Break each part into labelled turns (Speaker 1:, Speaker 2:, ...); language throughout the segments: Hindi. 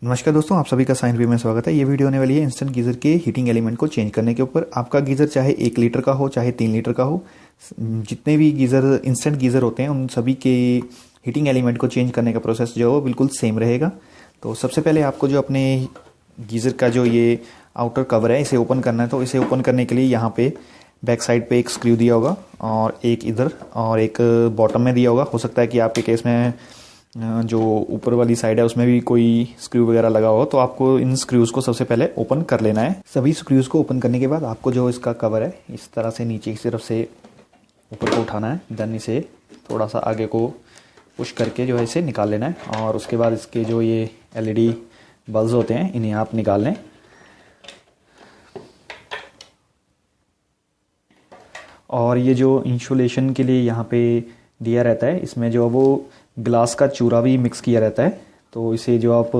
Speaker 1: नमस्कार दोस्तों, आप सभी का साइन वी में स्वागत है। ये वीडियो होने वाली है इंस्टेंट गीज़र के हीटिंग एलिमेंट को चेंज करने के ऊपर। आपका गीज़र चाहे 1 लीटर का हो चाहे 3 लीटर का हो, जितने भी गीज़र इंस्टेंट गीज़र होते हैं उन सभी के हीटिंग एलिमेंट को चेंज करने का प्रोसेस जो है वो बिल्कुल सेम रहेगा। तो सबसे पहले आपको जो अपने गीज़र का जो ये आउटर कवर है इसे ओपन करना है। तो इसे ओपन करने के लिए यहाँ पे बैक साइड पे एक स्क्रू दिया होगा और एक इधर और एक बॉटम में दिया होगा। हो सकता है कि आपके केस में जो ऊपर वाली साइड है उसमें भी कोई स्क्रू वगैरह लगा हो, तो आपको इन स्क्रूज़ को सबसे पहले ओपन कर लेना है। सभी स्क्रूज़ को ओपन करने के बाद आपको जो इसका कवर है इस तरह से नीचे की तरफ से ऊपर को उठाना है। देन इसे थोड़ा सा आगे को पुश करके जो है इसे निकाल लेना है और उसके बाद इसके जो ये एलईडी बल्ब्स होते हैं इन्हें आप निकाल लें। और ये जो इंसुलेशन के लिए यहाँ पे दिया रहता है, इसमें जो वो ग्लास का चूरा भी मिक्स किया रहता है। तो इसे जो आप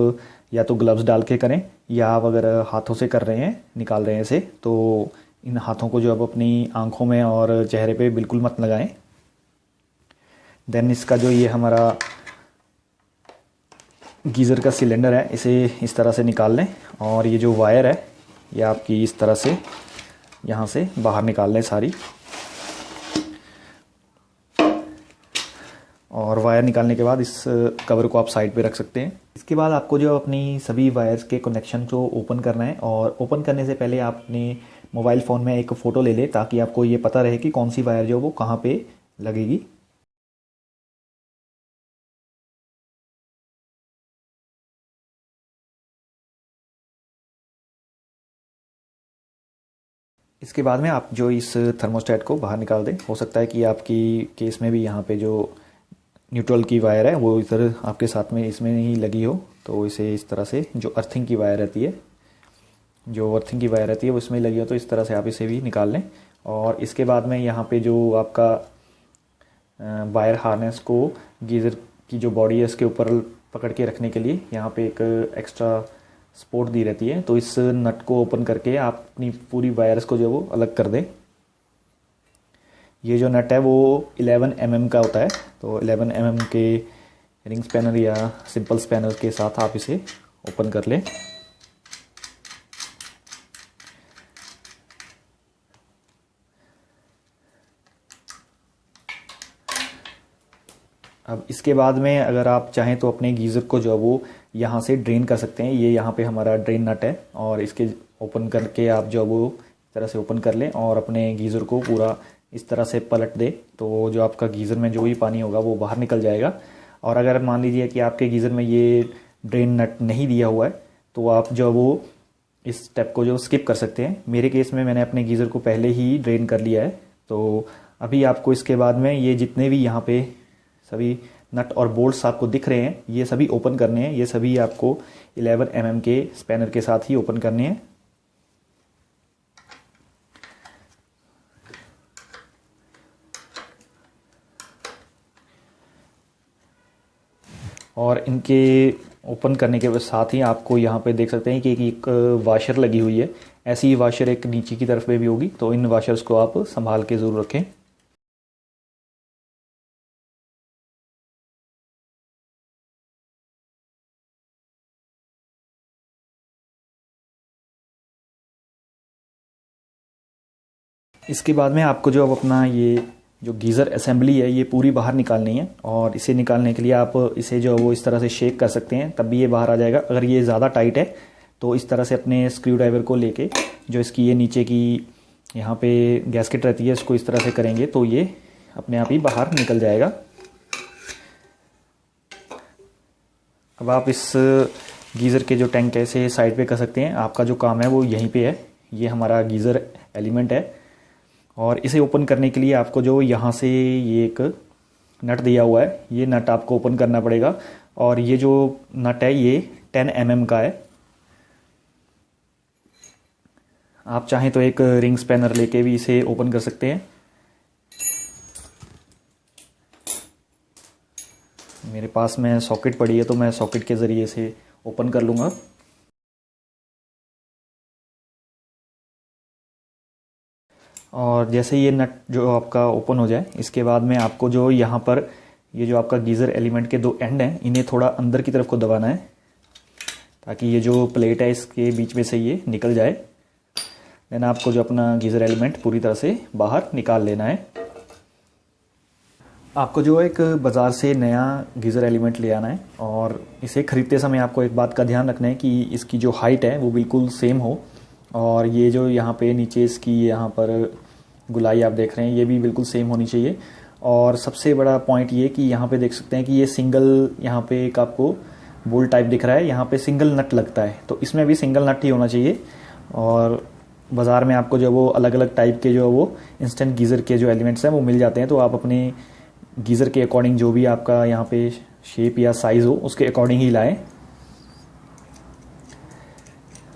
Speaker 1: या तो ग्लव्स डाल के करें या आप अगर हाथों से कर रहे हैं, निकाल रहे हैं इसे, तो इन हाथों को जो आप अपनी आंखों में और चेहरे पे बिल्कुल मत लगाएं। देन इसका जो ये हमारा गीज़र का सिलेंडर है इसे इस तरह से निकाल लें और ये जो वायर है ये आपकी इस तरह से यहाँ से बाहर निकाल लें सारी। और वायर निकालने के बाद इस कवर को आप साइड पे रख सकते हैं। इसके बाद आपको जो अपनी सभी वायर्स के कनेक्शन को ओपन करना है और ओपन करने से पहले आप अपने मोबाइल फ़ोन में एक फ़ोटो ले लें ताकि आपको ये पता रहे कि कौन सी वायर जो वो कहाँ पे लगेगी। इसके बाद में आप जो इस थर्मोस्टेट को बाहर निकाल दें। हो सकता है कि आपकी केस में भी यहाँ पे जो न्यूट्रल की वायर है वो इधर आपके साथ में इसमें ही लगी हो, तो इसे इस तरह से जो अर्थिंग की वायर रहती है वो इसमें लगी हो, तो इस तरह से आप इसे भी निकाल लें। और इसके बाद में यहाँ पे जो आपका वायर हार्नेस को गीज़र की जो बॉडी है इसके ऊपर पकड़ के रखने के लिए यहाँ पे एक एक्स्ट्रा सपोर्ट दी रहती है। तो इस नट को ओपन करके आप अपनी पूरी वायर्स को जो वो अलग कर दें। ये जो नट है वो 11 mm का होता है, तो 11 mm के रिंग स्पैनर या सिंपल स्पैनर के साथ आप इसे ओपन कर लें। अब इसके बाद में अगर आप चाहें तो अपने गीज़र को जो है वो यहाँ से ड्रेन कर सकते हैं। ये यहाँ पे हमारा ड्रेन नट है और इसके ओपन करके आप जो वो इस तरह से ओपन कर लें और अपने गीज़र को पूरा इस तरह से पलट दे, तो जो आपका गीज़र में जो भी पानी होगा वो बाहर निकल जाएगा। और अगर मान लीजिए कि आपके गीज़र में ये ड्रेन नट नहीं दिया हुआ है तो आप जो वो इस स्टेप को जो स्किप कर सकते हैं। मेरे केस में मैंने अपने गीज़र को पहले ही ड्रेन कर लिया है। तो अभी आपको इसके बाद में ये जितने भी यहाँ पे सभी नट और बोल्ट्स आपको दिख रहे हैं ये सभी ओपन करने हैं। ये सभी आपको 11 mm के स्पैनर के साथ ही ओपन करने हैं। और इनके ओपन करने के साथ ही आपको यहाँ पे देख सकते हैं कि एक वाशर लगी हुई है। ऐसी ही वाशर एक नीचे की तरफ पे भी होगी, तो इन वाशर्स को आप संभाल के ज़रूर रखें। इसके बाद में आपको जो अब अपना ये जो गीज़र असेंबली है ये पूरी बाहर निकालनी है। और इसे निकालने के लिए आप इसे जो वो इस तरह से शेक कर सकते हैं, तब भी ये बाहर आ जाएगा। अगर ये ज़्यादा टाइट है तो इस तरह से अपने स्क्रू ड्राइवर को लेके जो इसकी ये नीचे की यहाँ पे गैस्केट रहती है इसको इस तरह से करेंगे तो ये अपने आप ही बाहर निकल जाएगा। अब आप इस गीज़र के जो टैंक है इसे साइड पे कर सकते हैं। आपका जो काम है वो यहीं पे है। ये हमारा गीज़र एलिमेंट है और इसे ओपन करने के लिए आपको जो यहाँ से ये एक नट दिया हुआ है ये नट आपको ओपन करना पड़ेगा। और ये जो नट है ये 10 mm का है। आप चाहें तो एक रिंग स्पैनर लेके भी इसे ओपन कर सकते हैं। मेरे पास में सॉकेट पड़ी है तो मैं सॉकेट के ज़रिए इसे ओपन कर लूँगा। और जैसे ये नट जो आपका ओपन हो जाए इसके बाद में आपको जो यहाँ पर ये जो आपका गीज़र एलिमेंट के दो एंड हैं इन्हें थोड़ा अंदर की तरफ को दबाना है। ताकि ये जो प्लेट है इसके बीच में से ये निकल जाए। देन आपको जो अपना गीज़र एलिमेंट पूरी तरह से बाहर निकाल लेना है। आपको जो एक बाज़ार से नया गीज़र एलिमेंट ले आना है और इसे ख़रीदते समय आपको एक बात का ध्यान रखना है कि इसकी जो हाइट है वो बिल्कुल सेम हो, और ये जो यहाँ पे नीचे इसकी यहाँ पर गुलाई आप देख रहे हैं ये भी बिल्कुल सेम होनी चाहिए। और सबसे बड़ा पॉइंट ये कि यहाँ पे देख सकते हैं कि ये सिंगल यहाँ पे एक आपको बोल्ट टाइप दिख रहा है, यहाँ पे सिंगल नट लगता है, तो इसमें भी सिंगल नट ही होना चाहिए। और बाज़ार में आपको जो वो अलग अलग टाइप के जो वो इंस्टेंट गीज़र के जो एलिमेंट्स हैं वो मिल जाते हैं, तो आप अपने गीज़र के अकॉर्डिंग जो भी आपका यहाँ पे शेप या साइज़ हो उसके अकॉर्डिंग ही लाएं।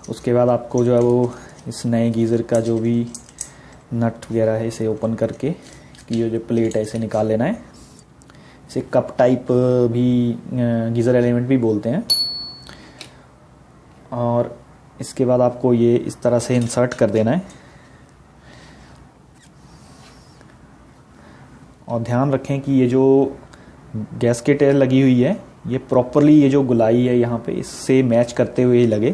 Speaker 1: उसके बाद आपको जो है वो इस नए गीज़र का जो भी नट वगैरह है इसे ओपन करके इसकी जो प्लेट है इसे निकाल लेना है। इसे कप टाइप भी गीज़र एलिमेंट भी बोलते हैं। और इसके बाद आपको ये इस तरह से इंसर्ट कर देना है। और ध्यान रखें कि ये जो गैस्केट लगी हुई है ये प्रॉपरली ये जो गुलाई है यहाँ पे इससे मैच करते हुए ही लगे।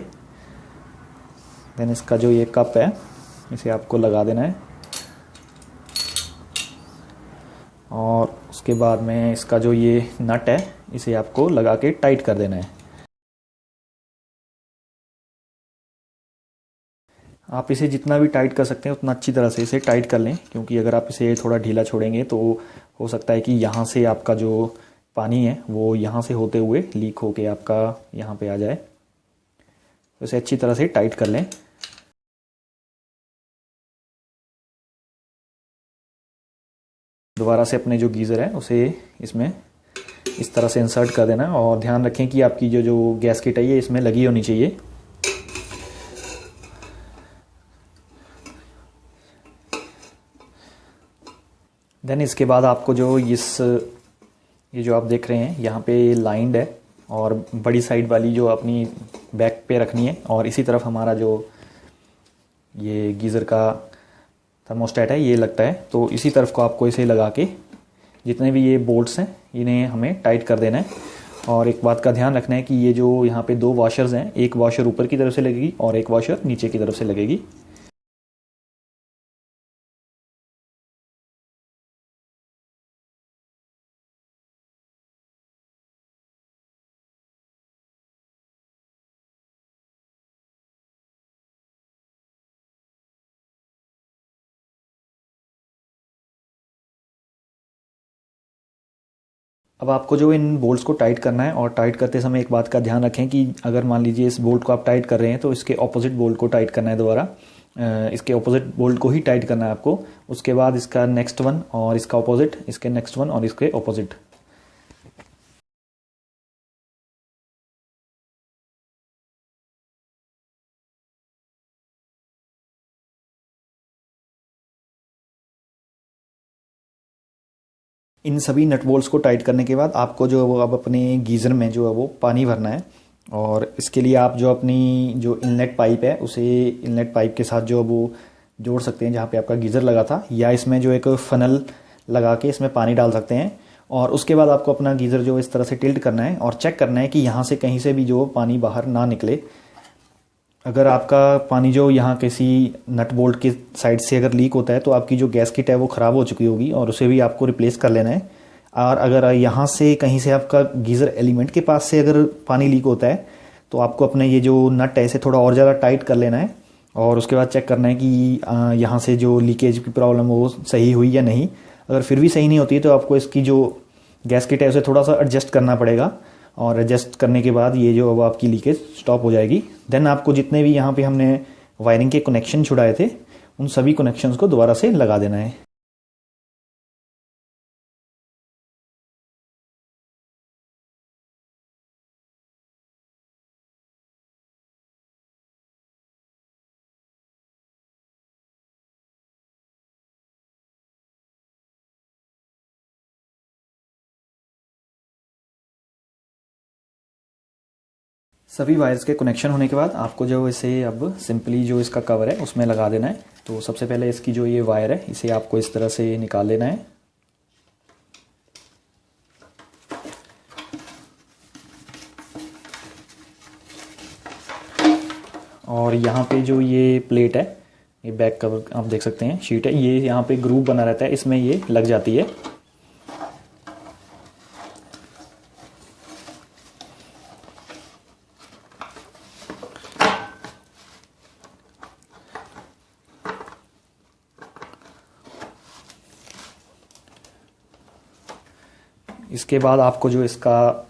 Speaker 1: देन इसका जो ये कप है इसे आपको लगा देना है और उसके बाद में इसका जो ये नट है इसे आपको लगा के टाइट कर देना है। आप इसे जितना भी टाइट कर सकते हैं उतना अच्छी तरह से इसे टाइट कर लें, क्योंकि अगर आप इसे थोड़ा ढीला छोड़ेंगे तो हो सकता है कि यहाँ से आपका जो पानी है वो यहाँ से होते हुए लीक होके आपका यहाँ पे आ जाए। तो इसे अच्छी तरह से टाइट कर लें। दोबारा से अपने जो गीज़र है उसे इसमें इस तरह से इंसर्ट कर देना और ध्यान रखें कि आपकी जो गैस्केट है ये इसमें लगी होनी चाहिए। देन इसके बाद आपको जो ये जो आप देख रहे हैं यहाँ पे लाइंड है और बड़ी साइड वाली जो अपनी बैक पे रखनी है, और इसी तरफ हमारा जो ये गीज़र का थर्मोस्टेट है ये लगता है। तो इसी तरफ को आपको इसे लगा के जितने भी ये बोल्ट्स हैं इन्हें हमें टाइट कर देना है। और एक बात का ध्यान रखना है कि ये जो यहाँ पे दो वॉशर्स हैं, एक वॉशर ऊपर की तरफ से लगेगी और एक वॉशर नीचे की तरफ से लगेगी। अब आपको जो इन बोल्ट्स को टाइट करना है, और टाइट करते समय एक बात का ध्यान रखें कि अगर मान लीजिए इस बोल्ट को आप टाइट कर रहे हैं तो इसके ऑपोजिट बोल्ट को टाइट करना है दोबारा। इसके ऑपोजिट बोल्ट को ही टाइट करना है आपको। उसके बाद इसका नेक्स्ट वन और इसका ऑपोजिट, इसके नेक्स्ट वन और इसके ऑपोजिट। इन सभी नट बोल्ट्स को टाइट करने के बाद आपको जो है वो अब अपने गीज़र में जो है वो पानी भरना है। और इसके लिए आप जो अपनी जो इनलेट पाइप है उसे इनलेट पाइप के साथ जो वो जोड़ सकते हैं जहाँ पे आपका गीज़र लगा था, या इसमें जो एक फ़नल लगा के इसमें पानी डाल सकते हैं। और उसके बाद आपको अपना गीज़र जो इस तरह से टिल्ट करना है और चेक करना है कि यहाँ से कहीं से भी जो पानी बाहर ना निकले। अगर आपका पानी जो यहाँ किसी नट बोल्ट के साइड से अगर लीक होता है तो आपकी जो गैस्केट है वो ख़राब हो चुकी होगी और उसे भी आपको रिप्लेस कर लेना है। और अगर यहाँ से कहीं से आपका गीज़र एलिमेंट के पास से अगर पानी लीक होता है तो आपको अपने ये जो नट है इसे थोड़ा और ज़्यादा टाइट कर लेना है और उसके बाद चेक करना है कि यहाँ से जो लीकेज की प्रॉब्लम वो सही हुई या नहीं। अगर फिर भी सही नहीं होती है तो आपको इसकी जो गैस्केट है उसे थोड़ा सा एडजस्ट करना पड़ेगा, और एडजस्ट करने के बाद ये जो अब आपकी लीकेज स्टॉप हो जाएगी। देन आपको जितने भी यहाँ पे हमने वायरिंग के कनेक्शन छुड़ाए थे उन सभी कनेक्शंस को दोबारा से लगा देना है। सभी वायर्स के कनेक्शन होने के बाद आपको जो इसे अब सिंपली जो इसका कवर है उसमें लगा देना है। तो सबसे पहले इसकी जो ये वायर है इसे आपको इस तरह से निकाल लेना है। और यहाँ पे जो ये प्लेट है, ये बैक कवर आप देख सकते हैं, शीट है, ये यहाँ पे ग्रूव बना रहता है, इसमें ये लग जाती है। इसके बाद आपको जो इसका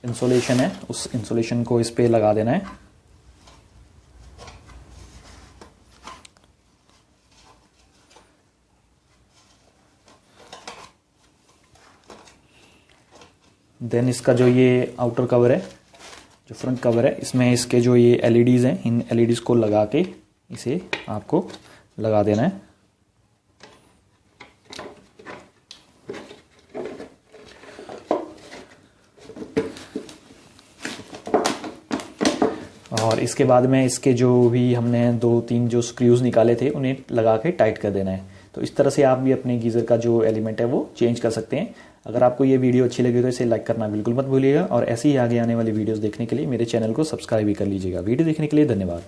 Speaker 1: इंसुलेशन है, उस इंसुलेशन को इस पे लगा देना है। देन इसका जो ये आउटर कवर है, जो फ्रंट कवर है, इसमें इसके जो ये एलईडीज़ हैं, इन एलईडीज़ को लगा के इसे आपको लगा देना है। और इसके बाद में इसके जो भी हमने 2-3 जो स्क्रूज निकाले थे उन्हें लगा के टाइट कर देना है। तो इस तरह से आप भी अपने गीज़र का जो एलिमेंट है वो चेंज कर सकते हैं। अगर आपको ये वीडियो अच्छी लगी तो इसे लाइक करना बिल्कुल मत भूलिएगा, और ऐसे ही आगे आने वाली वीडियोस देखने के लिए मेरे चैनल को सब्सक्राइब भी कर लीजिएगा। वीडियो देखने के लिए धन्यवाद।